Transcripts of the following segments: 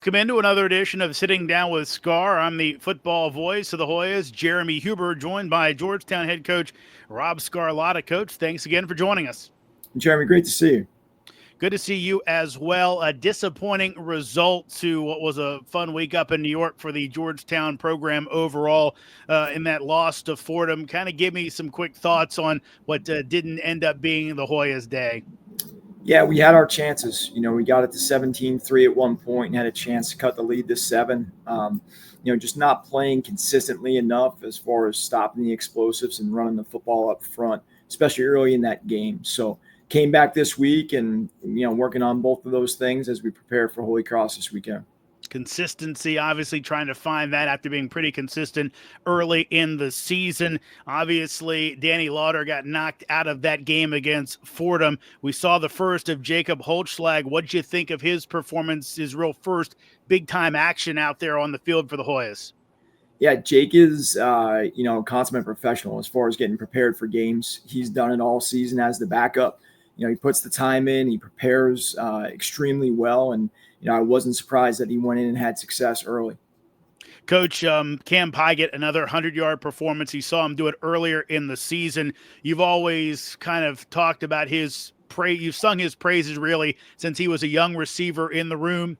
Come into another edition of Sitting Down with Sgar. I'm the football voice of the Hoyas, Jeremy Huber, joined by Georgetown head coach Rob Scarlotta. Coach, thanks again for joining us. Jeremy, great to see you. Good to see you as well. A disappointing result to what was a fun week up in New York for the Georgetown program overall in that loss to Fordham. Kind of give me some quick thoughts on what didn't end up being the Hoyas' day. Yeah, we had our chances. We got it to 17-3 at one point and had a chance to cut the lead to 7. Just not playing consistently enough as far as stopping the explosives and running the football up front, especially early in that game. So came back this week and, working on both of those things as we prepare for Holy Cross this weekend. Consistency, obviously trying to find that after being pretty consistent early in the season. Obviously, Danny Lauder got knocked out of that game against Fordham. We saw the first of Jacob Holtzschlag. What'd you think of his performance, his real first big-time action out there on the field for the Hoyas? Yeah, Jake is, a consummate professional as far as getting prepared for games. He's done it all season as the backup. He puts the time in, he prepares extremely well, and I wasn't surprised that he went in and had success early. Coach, Cam Pygott, another 100-yard performance. You saw him do it earlier in the season. You've always kind of talked about his praise. You've sung his praises really since he was a young receiver in the room.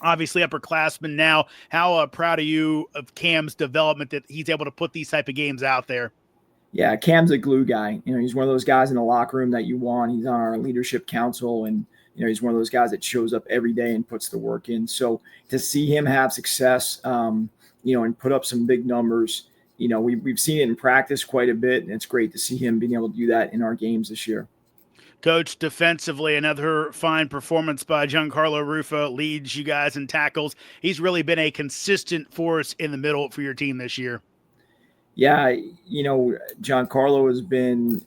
Obviously upperclassman now. How proud are you of Cam's development that he's able to put these type of games out there? Yeah, Cam's a glue guy. He's one of those guys in the locker room that you want. He's on our leadership council, and he's one of those guys that shows up every day and puts the work in. So to see him have success, and put up some big numbers, we've seen it in practice quite a bit, and it's great to see him being able to do that in our games this year. Coach, defensively, another fine performance by Giancarlo Rufo, leads you guys in tackles. He's really been a consistent force in the middle for your team this year. Yeah, Giancarlo has been,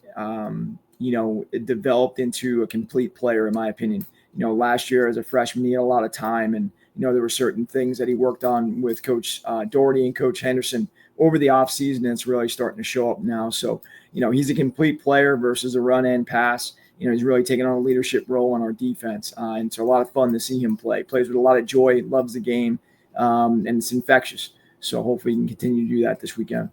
developed into a complete player, in my opinion. Last year as a freshman, he had a lot of time, and there were certain things that he worked on with Coach Doherty and Coach Henderson over the offseason, and it's really starting to show up now. So, he's a complete player versus a run and pass. He's really taking on a leadership role on our defense, and it's a lot of fun to see him play. Plays with a lot of joy, loves the game, and it's infectious. So hopefully he can continue to do that this weekend.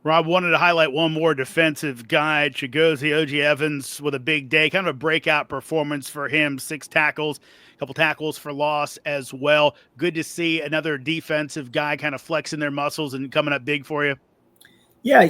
Rob, wanted to highlight one more defensive guy, Chigozie Oji-Evans, with a big day, kind of a breakout performance for him. 6 tackles, a couple tackles for loss as well. Good to see another defensive guy kind of flexing their muscles and coming up big for you. Yeah,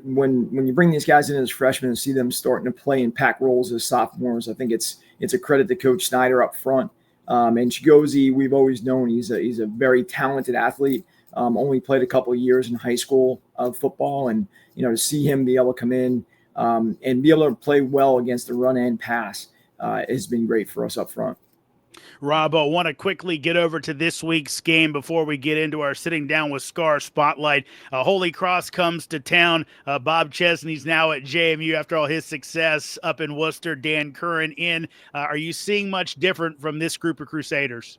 when you bring these guys in as freshmen and see them starting to play in pack roles as sophomores, I think it's a credit to Coach Snyder up front. And Chigozie, we've always known he's a very talented athlete. Only played a couple of years in high school of football, and to see him be able to come in and be able to play well against the run and pass has been great for us up front. Rob, I want to quickly get over to this week's game before we get into our Sitting Down with Scar spotlight. Holy Cross comes to town. Bob Chesney's now at JMU after all his success up in Worcester. Dan Curran in. Are you seeing much different from this group of Crusaders?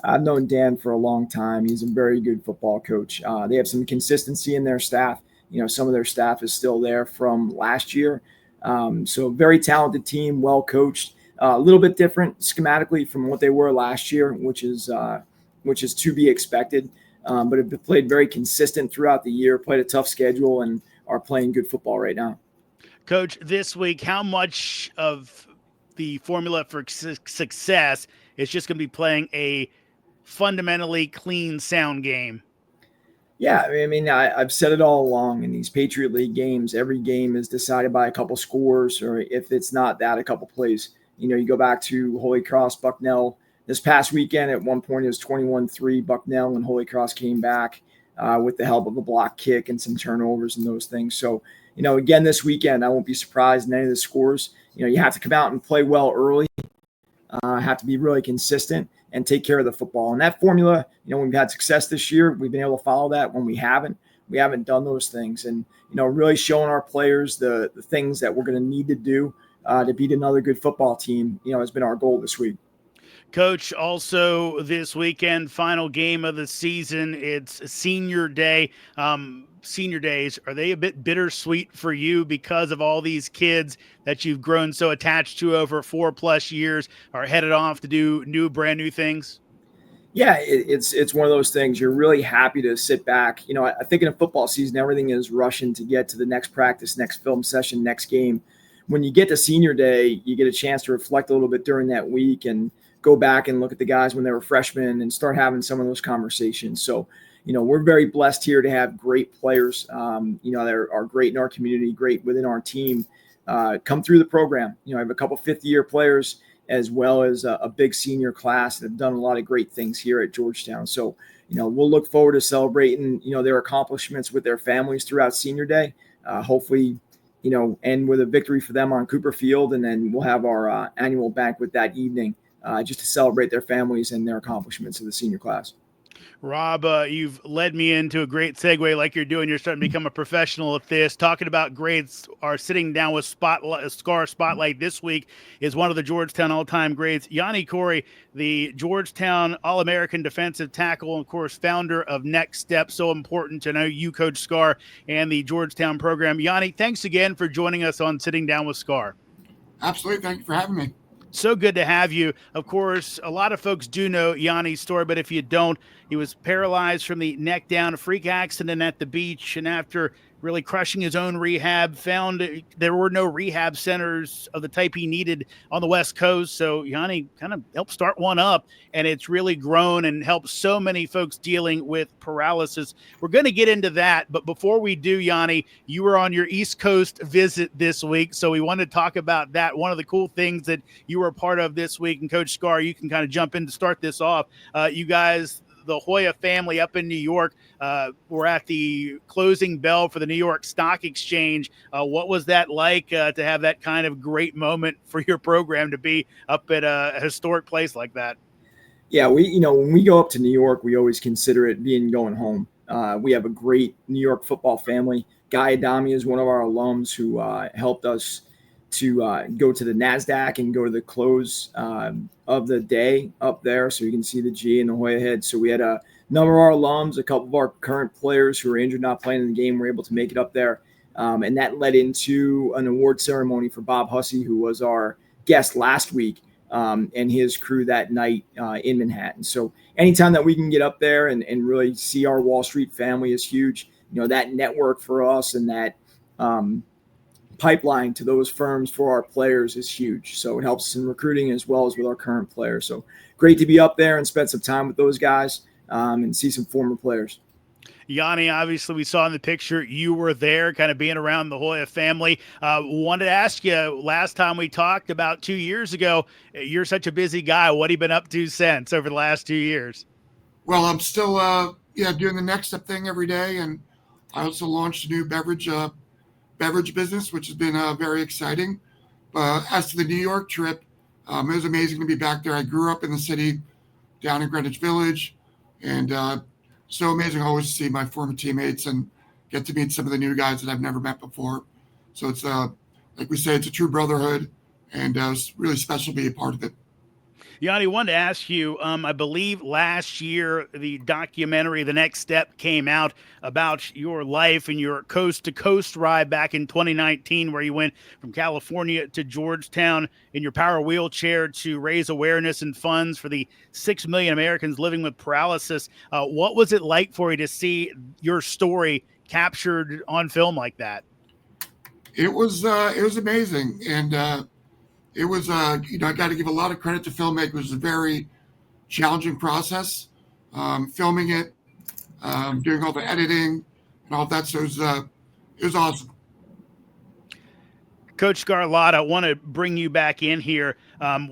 I've known Dan for a long time. He's a very good football coach. They have some consistency in their staff. Some of their staff is still there from last year. So very talented team, well coached. A little bit different schematically from what they were last year, which is to be expected. But have played very consistent throughout the year, played a tough schedule, and are playing good football right now. Coach, this week, how much of the formula for success is just going to be playing a fundamentally clean, sound game? Yeah, I've said it all along in these Patriot League games. Every game is decided by a couple scores, or if it's not that, a couple plays. You go back to Holy Cross, Bucknell. This past weekend, at one point, it was 21-3 Bucknell, and Holy Cross came back with the help of a block kick and some turnovers and those things. So, again, this weekend, I won't be surprised in any of the scores. You have to come out and play well early, have to be really consistent and take care of the football. And that formula, when we've had success this year, we've been able to follow that. When we haven't done those things. And, really showing our players the things that we're going to need to do to beat another good football team, has been our goal this week. Coach, also this weekend, final game of the season. It's senior day. Senior days, are they a bit bittersweet for you because of all these kids that you've grown so attached to over 4+ years are headed off to do brand new things? Yeah, it's one of those things. You're really happy to sit back. I think in a football season, everything is rushing to get to the next practice, next film session, next game. When you get to senior day, you get a chance to reflect a little bit during that week and go back and look at the guys when they were freshmen and start having some of those conversations. So, we're very blessed here to have great players, that are great in our community, great within our team, come through the program. I have a couple fifth-year players as well as a big senior class that have done a lot of great things here at Georgetown. So, we'll look forward to celebrating, their accomplishments with their families throughout senior day. Hopefully, end with a victory for them on Cooper Field. And then we'll have our annual banquet that evening just to celebrate their families and their accomplishments of the senior class. Rob, you've led me into a great segue like you're doing. You're starting to become a professional at this. Talking about grades, are sitting down with Sgar Spotlight this week is one of the Georgetown all-time greats, Yanni Corey, the Georgetown All-American defensive tackle, and of course, founder of Next Step. So important to know you, Coach Sgar, and the Georgetown program. Yanni, thanks again for joining us on Sitting Down with Sgar. Absolutely. Thank you for having me. So good to have you. Of course, a lot of folks do know Yanni's story, but if you don't, he was paralyzed from the neck down, a freak accident at the beach, and after really crushing his own rehab, found there were no rehab centers of the type he needed on the West Coast. So Yanni kind of helped start one up, and it's really grown and helped so many folks dealing with paralysis. We're going to get into that, but before we do, Yanni, you were on your East Coast visit this week, so we want to talk about that. One of the cool things that you were a part of this week, and Coach Sgar, you can kind of jump in to start this off. You guys, the Hoya family up in New York, were at the closing bell for the New York Stock Exchange. What was that like to have that kind of great moment for your program to be up at a historic place like that? Yeah, when we go up to New York, we always consider it being going home. We have a great New York football family. Guy Adami is one of our alums who helped us to go to the NASDAQ and go to the close of the day up there so you can see the G and the Hoya head. So we had a number of our alums, a couple of our current players who were injured, not playing in the game, were able to make it up there. And that led into an award ceremony for Bob Hussey, who was our guest last week, and his crew that night in Manhattan. So anytime that we can get up there and really see our Wall Street family is huge. That network for us and that pipeline to those firms for our players is huge. So it helps us in recruiting as well as with our current players. So great to be up there and spend some time with those guys and see some former players. Yanni, obviously, we saw in the picture you were there, kind of being around the Hoya family. Wanted to ask you, last time we talked about 2 years ago, you're such a busy guy. What have you been up to since over the last 2 years? Well, I'm still doing the Next Step thing every day, and I also launched a new beverage business, which has been very exciting. As to the New York trip, it was amazing to be back there. I grew up in the city down in Greenwich Village, and so amazing always to see my former teammates and get to meet some of the new guys that I've never met before. So it's like we say, it's a true brotherhood, and it's really special to be a part of it. Yanni, wanted to ask you, I believe last year the documentary The Next Step came out about your life and your coast-to-coast ride back in 2019, where you went from California to Georgetown in your power wheelchair to raise awareness and funds for the 6 million Americans living with paralysis. What was it like for you to see your story captured on film like that? It was amazing, and it was, I got to give a lot of credit to filmmakers. It was a very challenging process, filming it, doing all the editing and all that. So it was awesome. Coach Scarlotta, I want to bring you back in here.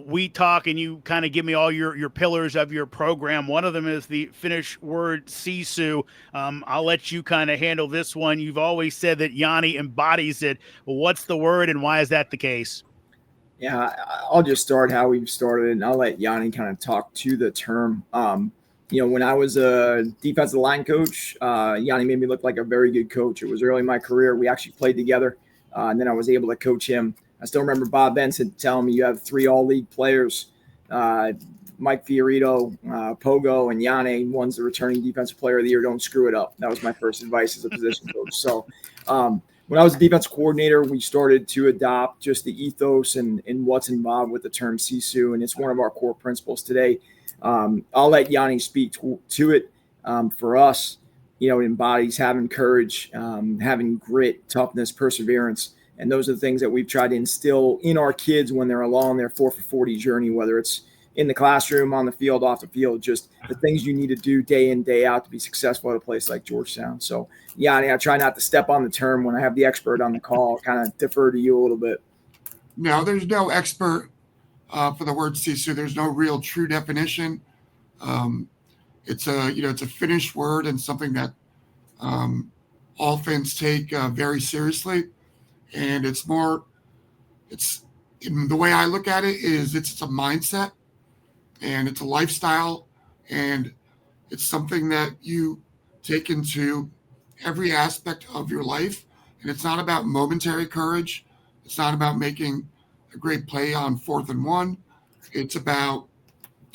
We talk and you kind of give me all your pillars of your program. One of them is the Finnish word sisu. I'll let you kind of handle this one. You've always said that Yanni embodies it. What's the word and why is that the case? Yeah, I'll just start how we've started, and I'll let Yanni kind of talk to the term. When I was a defensive line coach, Yanni made me look like a very good coach. It was early in my career. We actually played together, and then I was able to coach him. I still remember Bob Benson telling me you have 3 all-league players, Mike Fiorito, Pogo, and Yanni. One's the returning defensive player of the year. Don't screw it up. That was my first advice as a position coach. So when I was a defensive coordinator, we started to adopt just the ethos and what's involved with the term SISU, and it's one of our core principles today. I'll let Yanni speak to it. For us, it embodies having courage, having grit, toughness, perseverance. And those are the things that we've tried to instill in our kids when they're along their 4 for 40 journey, whether it's in the classroom, on the field, off the field, just the things you need to do day in, day out to be successful at a place like Georgetown. So, Yanni, I try not to step on the term when I have the expert on the call, kind of defer to you a little bit. No, there's no expert for the word sisu. There's no real true definition. It's a finished word and something that all fans take very seriously. And it's in the way I look at it is it's a mindset and it's a lifestyle and it's something that you take into every aspect of your life. And it's not about momentary courage. It's not about making a great play on 4th and 1. It's about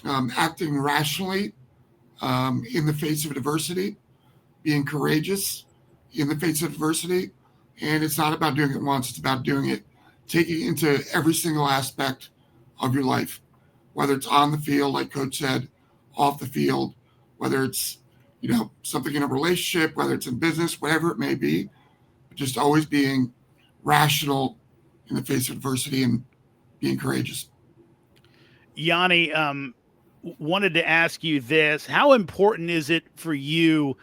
acting rationally in the face of adversity, being courageous in the face of adversity. And it's not about doing it once. It's about doing it, taking it into every single aspect of your life, whether it's on the field, like Coach said, off the field, whether it's, something in a relationship, whether it's in business, whatever it may be, just always being rational in the face of adversity and being courageous. Yanni, wanted to ask you this. How important is it for you,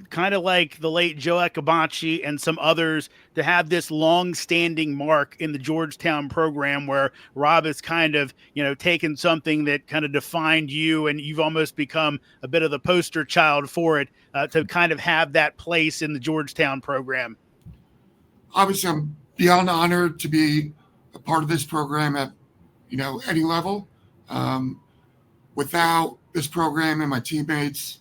kind of like the late Joe Akabachi and some others, to have this long-standing mark in the Georgetown program where Rob has kind of, taken something that kind of defined you and you've almost become a bit of the poster child for it, to kind of have that place in the Georgetown program? Obviously, I'm beyond honored to be a part of this program at, any level. Without this program and my teammates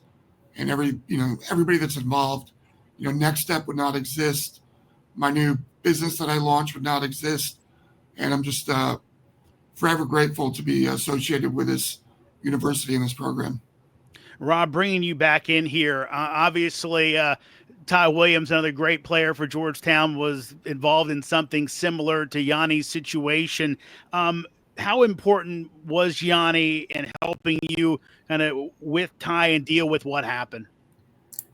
and everybody that's involved, Next Step would not exist. My new business that I launched would not exist. And I'm just forever grateful to be associated with this university and this program. Rob, bringing you back in here, obviously, Ty Williams, another great player for Georgetown, was involved in something similar to Yanni's situation. How important was Yanni in helping you kind of with Ty and deal with what happened?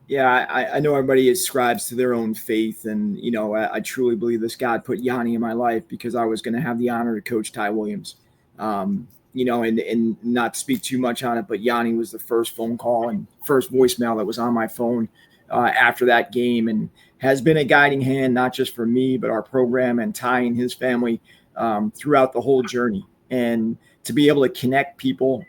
Yeah, I know everybody ascribes to their own faith. And, I truly believe this God put Yanni in my life because I was going to have the honor to coach Ty Williams. And not to speak too much on it, but Yanni was the first phone call and first voicemail that was on my phone after that game, and has been a guiding hand, not just for me, but our program and Ty and his family throughout the whole journey. And to be able to connect people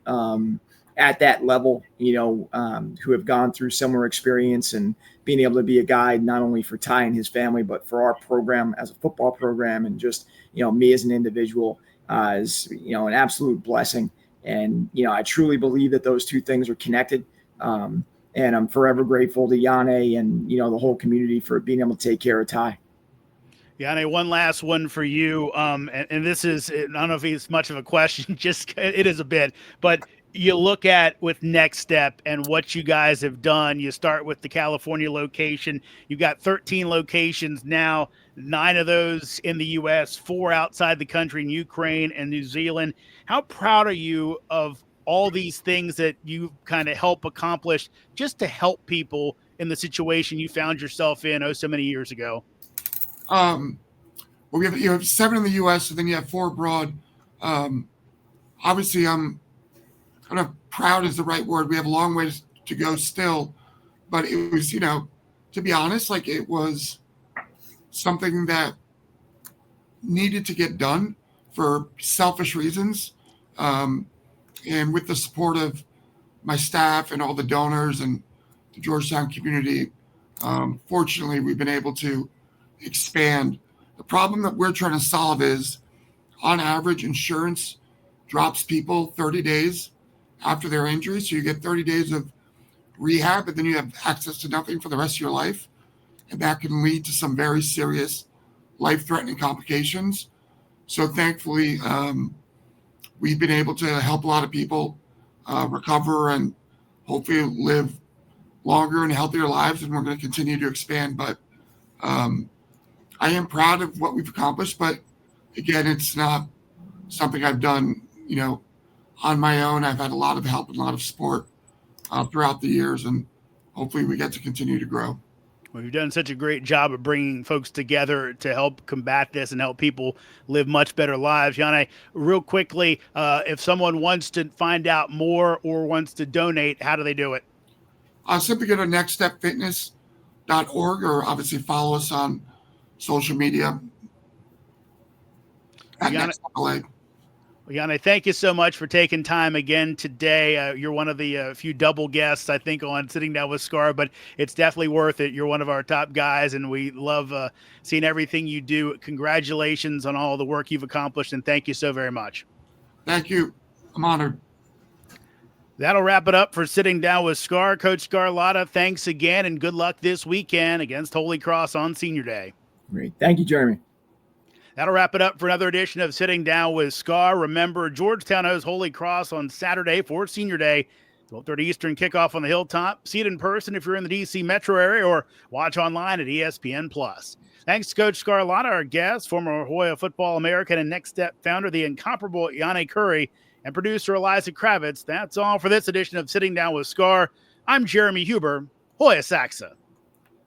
at that level, who have gone through similar experience, and being able to be a guide not only for Ty and his family, but for our program as a football program, and just, me as an individual is, an absolute blessing. And, I truly believe that those two things are connected. And I'm forever grateful to Yanni and, the whole community for being able to take care of Ty. Yanni, one last one for you. And this is, I don't know if it's much of a question, just it is a bit, but you look at with Next Step and what you guys have done. You start with the California location. You've got 13 locations now, 9 of those in the U.S., 4 outside the country in Ukraine and New Zealand. How proud are you of all these things that you kind of help accomplish just to help people in the situation you found yourself in so many years ago? Well, you have 7 in the U.S. and then you have 4 abroad. Obviously, I'm kind of proud is the right word. We have a long ways to go still, but it was, to be honest, like it was something that needed to get done for selfish reasons. And with the support of my staff and all the donors and the Georgetown community, fortunately, we've been able to expand. The problem that we're trying to solve is, on average, insurance drops people 30 days after their injury. So you get 30 days of rehab, and then you have access to nothing for the rest of your life. And that can lead to some very serious life-threatening complications. So thankfully, we've been able to help a lot of people recover and hopefully live longer and healthier lives. And we're going to continue to expand. But I am proud of what we've accomplished. But again, it's not something I've done, on my own. I've had a lot of help and a lot of support throughout the years, and hopefully we get to continue to grow. Well, you've done such a great job of bringing folks together to help combat this and help people live much better lives. Yanni, real quickly, if someone wants to find out more or wants to donate, how do they do it? Simply go to nextstepfitness.org, or obviously follow us on social media at NextStepLA. Yanni, thank you so much for taking time again today. You're one of the few double guests, I think, on Sitting Down with Sgar, but it's definitely worth it. You're one of our top guys, and we love seeing everything you do. Congratulations on all the work you've accomplished, and thank you so very much. Thank you. I'm honored. That'll wrap it up for Sitting Down with Sgar. Coach Scarlotta, thanks again, and good luck this weekend against Holy Cross on Senior Day. Great. Thank you, Jeremy. That'll wrap it up for another edition of Sitting Down with Scar. Remember, Georgetown hosts Holy Cross on Saturday for Senior Day, 12:30 Eastern kickoff on the Hilltop. See it in person if you're in the D.C. metro area, or watch online at ESPN+. Thanks to Coach Scarlotta, our guest, former Hoya Football American and Next Step founder, the incomparable Yanni Curry, and producer Eliza Kravitz. That's all for this edition of Sitting Down with Scar. I'm Jeremy Huber. Hoya Saxa.